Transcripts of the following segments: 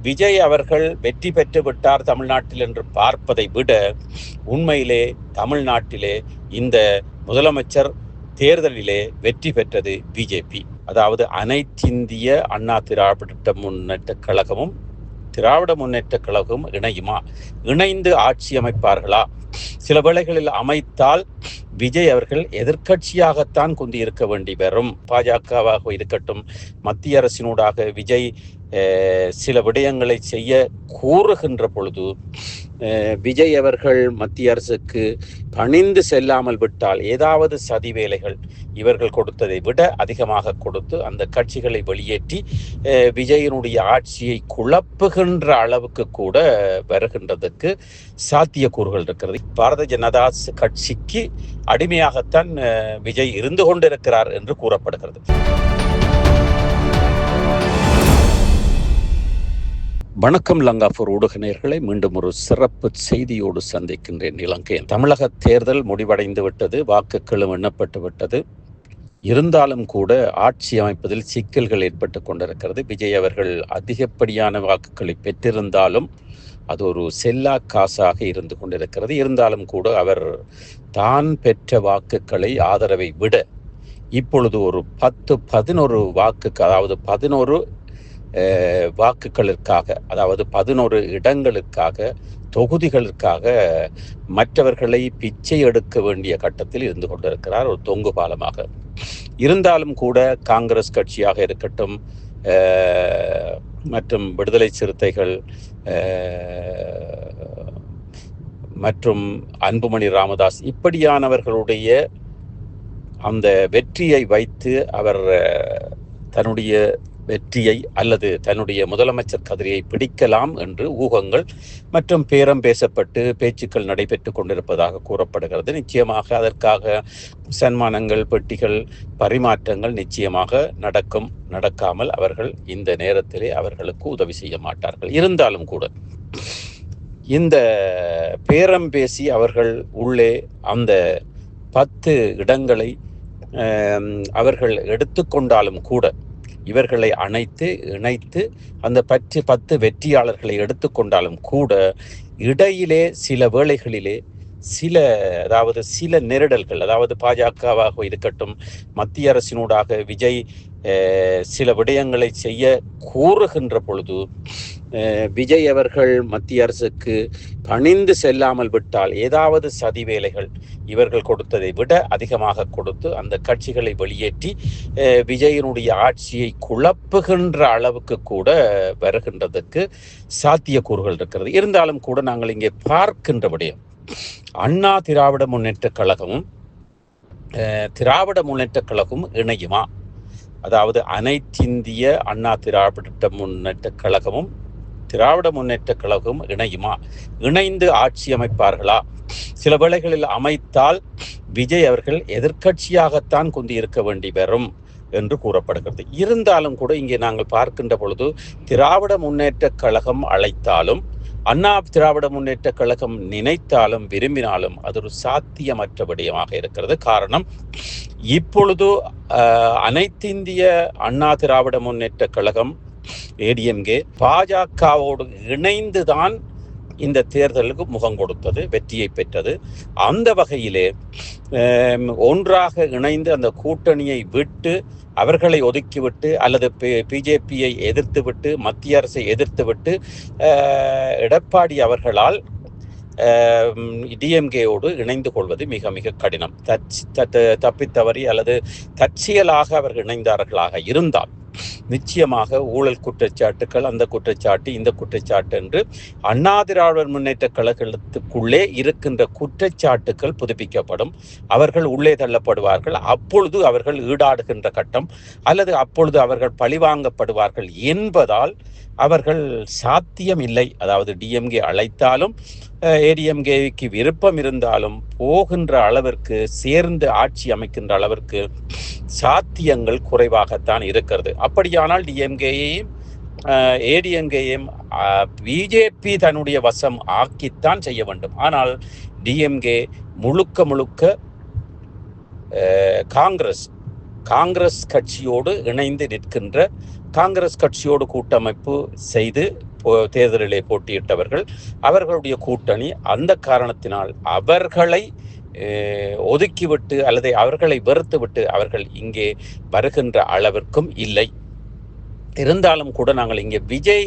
விஜய் அவர்கள் வெற்றி பெற்று விட்டார் தமிழ்நாட்டில் என்று பார்ப்பதை விட உண்மையிலே தமிழ்நாட்டிலே இந்த முதலமைச்சர் தேர்தலிலே வெற்றி பெற்றது பிஜேபி. அதாவது அனைத்திந்திய அண்ணா திராவிட முன்னேற்ற கழகமும் திராவிட முன்னேற்ற கழகமும் இணையுமா, இணைந்து ஆட்சி அமைப்பார்களா? சில வேளைகளில் அமைத்தால் விஜய் அவர்கள் எதிர்க்கட்சியாகத்தான் குந்தி இருக்க வேண்டி வரும். பாஜகவாக இருக்கட்டும், மத்திய அரசினூடாக விஜய் சில விடயங்களை செய்ய கூறுகின்ற பொழுது விஜய் அவர்கள் மத்திய அரசுக்கு பணிந்து செல்லாமல் விட்டால் ஏதாவது சதி வேலைகள் இவர்கள் கொடுத்ததை விட அதிகமாக கொடுத்து அந்த கட்சிகளை வெளியேற்றி விஜயனுடைய ஆட்சியை குழப்புகின்ற அளவுக்கு கூட வருகின்றதற்கு சாத்தியக்கூறுகள் இருக்கிறது. பாரதிய ஜனதா கட்சிக்கு அடிமையாகத்தான் விஜய் இருந்து கொண்டிருக்கிறார் என்று கூறப்படுகிறது. வணக்கம் லங்காபூர் ஊடக நேயர்களை மீண்டும் ஒரு சிறப்பு செய்தியோடு சந்திக்கின்றேன். இலங்கையில் தமிழக தேர்தல் முடிவடைந்து விட்டது, வாக்குகளும் எண்ணப்பட்டு விட்டது. இருந்தாலும் கூட ஆட்சி அமைப்பதில் சிக்கல்கள் ஏற்பட்டு கொண்டிருக்கிறது. விஜய் அவர்கள் அதிகப்படியான வாக்குகளை பெற்றிருந்தாலும் அது ஒரு செல்லா காசாக இருந்து கொண்டிருக்கிறது. இருந்தாலும் கூட அவர் தான் பெற்ற வாக்குகளை ஆதரவை விட இப்பொழுது ஒரு 10-11 வாக்குக்கு, அதாவது 11 வாக்குகளுக்காக, அதாவது 11 இடங்களுக்காக, தொகுதிகளுக்காக மற்றவர்களை பிச்சை எடுக்க வேண்டிய கட்டத்தில் இருந்து கொண்டிருக்கிறார், ஒரு தொங்கு பாலமாக. இருந்தாலும் கூட காங்கிரஸ் கட்சியாக இருக்கட்டும், மற்றும் விடுதலை சிறுத்தைகள் மற்றும் அன்புமணி ராமதாஸ் இப்படியானவர்களுடைய அந்த வெற்றியை வைத்து அவர் தன்னுடைய வெற்றியை அல்லது தன்னுடைய முதலமைச்சர் கதிரியை பிடிக்கலாம் என்று ஊகங்கள் மற்றும் பேரம் பேசப்பட்டு பேச்சுக்கள் நடைபெற்று கொண்டிருப்பதாக கூறப்படுகிறது. நிச்சயமாக அதற்காக சன்மானங்கள், பெட்டிகள், பரிமாற்றங்கள் நிச்சயமாக நடக்கும். நடக்காமல் அவர்கள் இந்த நேரத்திலே அவர்களுக்கு உதவி செய்ய மாட்டார்கள். இருந்தாலும் கூட இந்த பேரம் பேசி அவர்கள் உள்ளே அந்த 10 இடங்களை அவர்கள் எடுத்துக்கொண்டாலும் கூட, இவர்களை இணைத்து அந்த 10 வெற்றியாளர்களை எடுத்துக்கொண்டாலும் கூட இடையிலே சில வேளைகளிலே சில நெருடல்கள், அதாவது பாஜகவாக இருக்கட்டும், மத்திய அரசினூடாக விஜய் சில விடயங்களை செய்ய கூறுகின்ற பொழுது விஜய் அவர்கள் மத்திய அரசுக்கு பணிந்து செல்லாமல் விட்டால் ஏதாவது சதி வேலைகள் இவர்கள் கொடுத்ததை விட அதிகமாக கொடுத்து அந்த கட்சிகளை வெளியேற்றி விஜயனுடைய ஆட்சியை குழப்புகின்ற அளவுக்கு கூட வருகின்றதற்கு சாத்தியக்கூறுகள் இருக்கிறது. இருந்தாலும் கூட நாங்கள் இங்கே பார்க்கின்ற விடயம், அண்ணா திராவிட முன்னேற்ற கழகமும் திராவிட முன்னேற்ற கழகமும் இணையுமா? அதாவது அனைத்திந்திய அண்ணா திராவிட முன்னேற்ற கழகமும் திராவிட முன்னேற்ற கழகமும் இணையுமா, இணைந்து ஆட்சி அமைப்பார்களா? சில வேளைகளில் அமைத்தால் விஜய் அவர்கள் எதிர்க்கட்சியாகத்தான் குந்தி இருக்க வேண்டி வரும் என்று கூறப்படுகிறது. இருந்தாலும் கூட இங்கே நாங்கள் பார்க்கின்ற பொழுது திராவிட முன்னேற்ற கழகம் அழைத்தாலும், அண்ணா திராவிட முன்னேற்ற கழகம் நினைத்தாலும் விரும்பினாலும் அது ஒரு சாத்தியமற்ற விடயமாக இருக்கிறது. காரணம், இப்பொழுது அனைத்திந்திய அண்ணா திராவிட முன்னேற்ற கழகம் ஏடிஎம்கே பாஜகவோடு இணைந்துதான் இந்த தேர்தலுக்கு முகம் கொடுத்தது, வெற்றியை பெற்றது. அந்த வகையிலே ஒன்றாக இணைந்து அந்த கூட்டணியை விட்டு அவர்களை ஒதுக்கிவிட்டு அல்லது பிஜேபியை எதிர்த்துவிட்டு மத்திய அரசை எதிர்த்துவிட்டு எடப்பாடி அவர்களால் டிஎம்கேயோடு இணைந்து கொள்வது மிக மிக கடினம். தப்பித்தவறி அல்லது தற்செயலாக அவர்கள் இணைந்தார்களாக இருந்தால் நிச்சயமாக ஊழல் குற்றச்சாட்டுகள், அந்த குற்றச்சாட்டு இந்த குற்றச்சாட்டு என்று அண்ணா திராவிடர் முன்னேற்ற கழகத்துக்குள்ளே இருக்கின்ற குற்றச்சாட்டுகள் புதுப்பிக்கப்படும். அவர்கள் உள்ளே தள்ளப்படுவார்கள். அப்பொழுது அவர்கள் ஈடாடுகின்ற கட்டம் அல்லது அப்பொழுது அவர்கள் பழிவாங்கப்படுவார்கள் என்பதால் அவர்கள் சாத்தியம் இல்லை. அதாவது டிஎம்கே அழைத்தாலும் ஏடிஎம்கேக்கு விருப்பம் இருந்தாலும் போகின்ற அளவிற்கு, சேர்ந்து ஆட்சி அமைக்கின்ற அளவிற்கு சாத்தியங்கள் குறைவாகத்தான் இருக்கிறது. அப்படியானால் டிஎம்கேயையும் ஏடிஎம்கேயும் பிஜேபி தன்னுடைய வசம் ஆக்கித்தான் செய்ய வேண்டும். ஆனால் டிஎம்கே முழுக்க காங்கிரஸ் கட்சியோடு இணைந்து நிற்கின்ற, காங்கிரஸ் கட்சியோடு கூட்டமைப்பு செய்து தேர்தலிலே போட்டியிட்டவர்கள், அவர்களுடைய கூட்டணி. அந்த காரணத்தினால் அவர்களை ஒதுக்கிவிட்டு அல்லது அவர்களை வெறுத்துவிட்டு அவர்கள் இங்கே வருகின்ற அளவிற்கும் இல்லை. இருந்தாலும் கூட நாங்கள் இங்கே விஜய்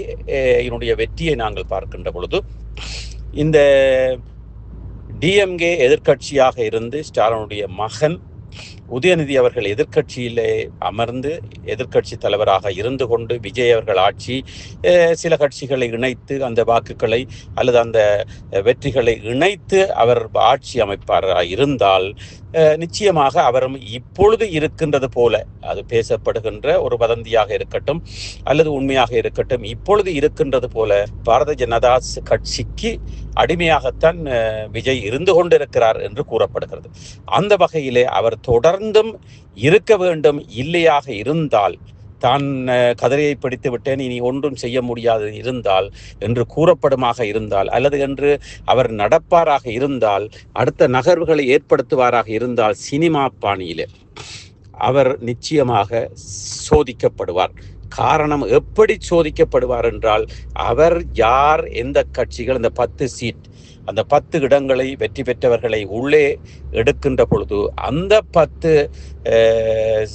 வெற்றியை நாங்கள் பார்க்கின்ற பொழுது, இந்த டிஎம்கே எதிர்கட்சியாக இருந்து ஸ்டாலினுடைய மகன் உதயநிதி அவர்கள் எதிர்கட்சியிலே அமர்ந்து எதிர்கட்சி தலைவராக இருந்து கொண்டு விஜய் அவர்கள் ஆட்சி சில கட்சிகளை இணைத்து அந்த வாக்குகளை அல்லது அந்த வெற்றிகளை இணைத்து அவர் ஆட்சி அமைப்பாராக இருந்தால் நிச்சயமாக அவரும் இப்பொழுது இருக்கின்றது போல, அது பேசப்படுகின்ற ஒரு வதந்தியாக இருக்கட்டும் அல்லது உண்மையாக இருக்கட்டும், இப்பொழுது இருக்கின்றது போல பாரதிய ஜனதா கட்சிக்கு அடிமையாகத்தான் விஜய் இருந்து கொண்டிருக்கிறார் என்று கூறப்படுகிறது. அந்த வகையிலே அவர் தொடர்ந்தும் இருக்க வேண்டும். இல்லையாக இருந்தால், தான் கதிரையை பிடித்து விட்டேன் இனி ஒன்றும் செய்ய முடியாது இருந்தால் என்று கூறப்படுமாக இருந்தால், அல்லது என்று அவர் நடப்பாராக இருந்தால், அடுத்த நகர்வுகளை ஏற்படுத்துவாராக இருந்தால், சினிமா பாணியிலே அவர் நிச்சயமாக சோதிக்கப்படுவார். காரணம், எப்படி சோதிக்கப்படுவார் என்றால், அவர் யார், எந்த கட்சிகள் இந்த 10 சீட், அந்த 10 இடங்களை வெற்றி பெற்றவர்களை உள்ளே எடுக்கின்ற பொழுது அந்த 10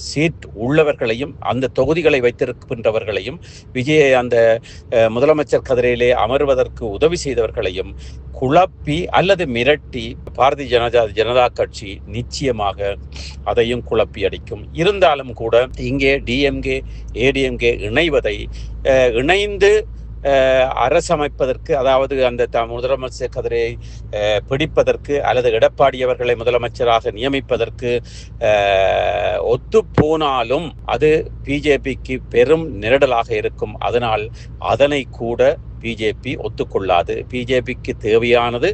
சீட் உள்ளவர்களையும் அந்த தொகுதிகளை வைத்திருக்கின்றவர்களையும் விஜயை அந்த முதலமைச்சர் கதிரையிலே அமர்வதற்கு உதவி செய்தவர்களையும் குழப்பி அல்லது மிரட்டி பாரதிய ஜனதா கட்சி நிச்சயமாக அதையும் குழப்பி அடிக்கும். இருந்தாலும் கூட இங்கே டிஎம்கே ஏடிஎம்கே இணைந்து அரசமைப்பதற்கு, அதாவது அந்த முதலமைச்சர் கதிரையை பிடிப்பதற்கு அல்லது எடப்பாடி அவர்களை முதலமைச்சராக நியமிப்பதற்கு ஒத்து போனாலும் அது பிஜேபிக்கு பெரும் நெருடலாக இருக்கும். அதனால் அதனை கூட பிஜேபி ஒத்துக்கொள்ளாது. பிஜேபிக்கு தேவையானது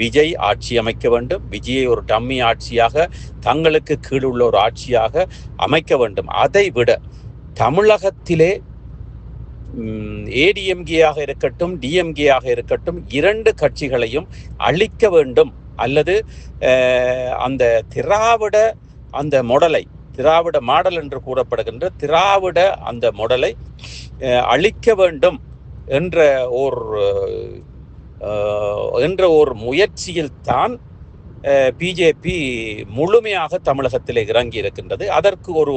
விஜய் ஆட்சி அமைக்க வேண்டும். விஜயை ஒரு டம்மி ஆட்சியாக, தங்களுக்கு கீழுள்ள ஒரு ஆட்சியாக அமைக்க வேண்டும். அதை விட தமிழகத்திலே ஏடிஎம்கேயாக இருக்கட்டும் டிஎம்கேயாக இருக்கட்டும் 2 கட்சிகளையும் அழிக்க வேண்டும். அல்லது அந்த திராவிட மாடல் என்று கூறப்படுகின்ற திராவிட அந்த மாடலை அழிக்க வேண்டும் என்ற ஒரு முயற்சியில் தான் பிஜேபி முழுமையாக தமிழகத்தில் இறங்கி இருக்கின்றது. அதற்கு ஒரு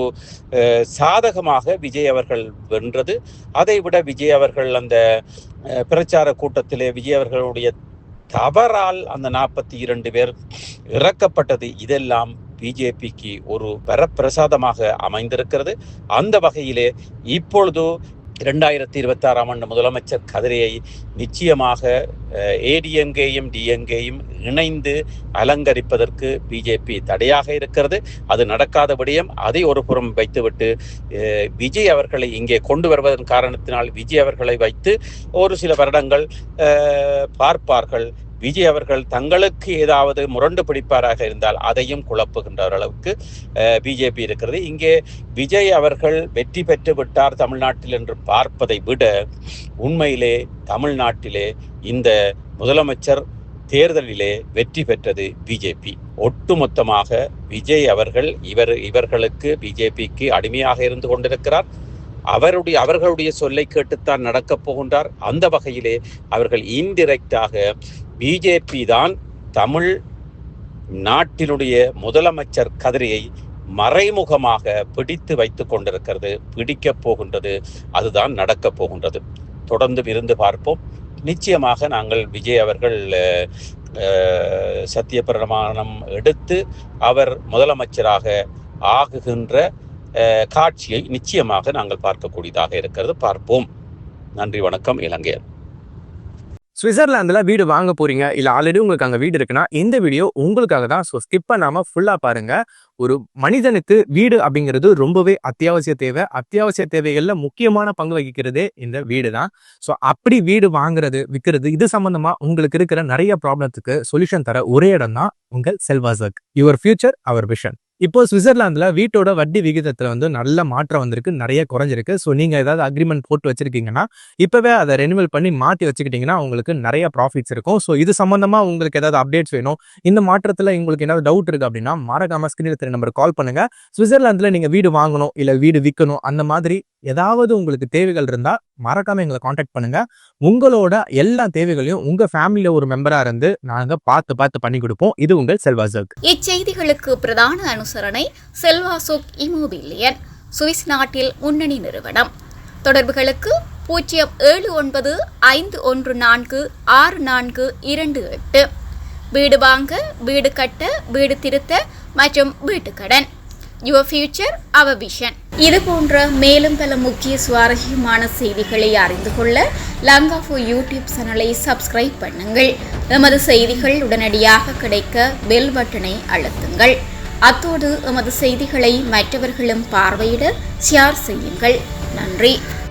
சாதகமாக விஜய் அவர்கள் வென்றது. அதைவிட விஜய் அவர்கள் அந்த பிரச்சார கூட்டத்திலே விஜய் அவர்களுடைய தவறால் அந்த 42 பேர் இறக்கப்பட்டது, இதெல்லாம் பிஜேபிக்கு ஒரு வரப்பிரசாதமாக அமைந்திருக்கிறது. அந்த வகையிலே இப்பொழுது 2026 ஆண்டு முதலமைச்சர் கதிரையை நிச்சயமாக ஏடிஎம்கேயும் டிஎம்கேயும் இணைந்து அலங்கரிப்பதற்கு பிஜேபி தடையாக இருக்கிறது. அது நடக்காத விடயம். அதை ஒரு புறம் வைத்துவிட்டு விஜய் அவர்களை இங்கே கொண்டு வருவதன் காரணத்தினால் விஜய் அவர்களை வைத்து ஒரு சில வருடங்கள் பார்ப்பார்கள். விஜய் அவர்கள் தங்களுக்கு ஏதாவது முரண்டு பிடிப்பாராக இருந்தால் அதையும் குழப்புகின்ற அளவுக்கு பிஜேபி இருக்கிறது. இங்கே விஜய் அவர்கள் வெற்றி பெற்று விட்டார் தமிழ்நாட்டில் என்று பார்ப்பதை விட உண்மையிலே தமிழ்நாட்டிலே இந்த முதலமைச்சர் தேர்தலிலே வெற்றி பெற்றது பிஜேபி. ஒட்டுமொத்தமாக விஜய் அவர்கள் இவர்களுக்கு பிஜேபிக்கு அடிமையாக இருந்து கொண்டிருக்கிறார். அவர்களுடைய சொல்லை கேட்டுத்தான் நடக்கப் போகின்றார். அந்த வகையிலே அவர்கள் இன்டிரெக்டாக பிஜேபி தான் தமிழ் நாட்டினுடைய முதலமைச்சர் கதிரையை மறைமுகமாக பிடித்து வைத்துக் கொண்டிருக்கிறது, பிடிக்கப் போகின்றது. அதுதான் நடக்கப் போகின்றது. தொடர்ந்து இருந்து பார்ப்போம். நிச்சயமாக நாங்கள் விஜய் அவர்கள் சத்திய பிரமாணம் எடுத்து அவர் முதலமைச்சராக ஆகுகின்ற காட்சியை நிச்சயமாக நாங்கள் பார்க்கக்கூடியதாக இருக்கிறது. பார்ப்போம். நன்றி, வணக்கம். இலங்கையர். சுவிட்சர்லாந்துல வீடு வாங்க போறீங்க, இல்ல ஆல்ரெடி உங்களுக்கு அங்க வீடு இருக்குன்னா இந்த வீடியோ உங்களுக்காக தான். ஸோ ஸ்கிப் பண்ணாம ஃபுல்லா பாருங்க. ஒரு மனிதனுக்கு வீடு அப்படிங்கிறது ரொம்பவே அத்தியாவசிய தேவைகள்ல முக்கியமான பங்கு வகிக்கிறதே இந்த வீடு தான். ஸோ அப்படி வீடு வாங்குறது, விற்கிறது, இது சம்பந்தமா உங்களுக்கு இருக்கிற நிறைய ப்ராப்ளத்துக்கு சொல்யூஷன் தர ஒரே இடம் தான் உங்கள் செல்வாசக். Your future our vision. இப்போ சுவிட்சர்லாந்துல வீட்டோட வட்டி விகிதத்துல வந்து நல்ல மாற்றம் வந்திருக்கு, நிறைய குறைஞ்சிருக்கு. ஸோ நீங்க ஏதாவது அக்ரிமெண்ட் போட்டு வச்சிருக்கீங்கன்னா இப்பவே அதை ரெனிவல் பண்ணி மாத்தி வச்சுக்கிட்டீங்கன்னா உங்களுக்கு நிறைய ப்ராஃபிட்ஸ் இருக்கும். ஸோ இது சம்பந்தமா உங்களுக்கு ஏதாவது அப்டேட்ஸ் வேணும், இந்த மாற்றத்துல உங்களுக்கு ஏதாவது டவுட் இருக்கு அப்படின்னா மறக்காம ஸ்கிரீன்ல தெரிய நம்பர் கால் பண்ணுங்க. சுவிட்சர்லாந்துல நீங்க வீடு வாங்கணும் இல்ல வீடு விற்கணும் அந்த மாதிரி ஏதாவது உங்களுக்கு தேவைகள் இருந்தா மறக்காம எங்களை காண்டாக்ட் பண்ணுங்க. உங்களோட எல்லா தேவைகளையும் உங்க ஃபேமிலியில ஒரு மெம்பரா இருந்து நாங்க பார்த்து பண்ணி கொடுப்போம். இது உங்கள் செல்வாசோக். இச்செய்திகளுக்கு பிரதான அனுசரணை செல்வாசோக் இமோபிலியன், சுவிஸ் நாட்டில் முன்னணி நிறுவனம். தொடர்புகளுக்கு 0795146428. வீடு வாங்க, வீடு கட்ட, வீடு திருத்த மற்றும் வீட்டு கடன். Your future, our vision. இது போன்ற மேலும் பல முக்கிய சுவாரஸ்யமான செய்திகளை அறிந்து கொள்ள லங்காஃபோ யூடியூப் சேனலை சப்ஸ்கிரைப் பண்ணுங்கள். எமது செய்திகள் உடனடியாக கிடைக்க பெல் பட்டனை அழுத்துங்கள். அத்தோடு எமது செய்திகளை மற்றவர்களும் பார்வையிட ஷேர் செய்யுங்கள். நன்றி.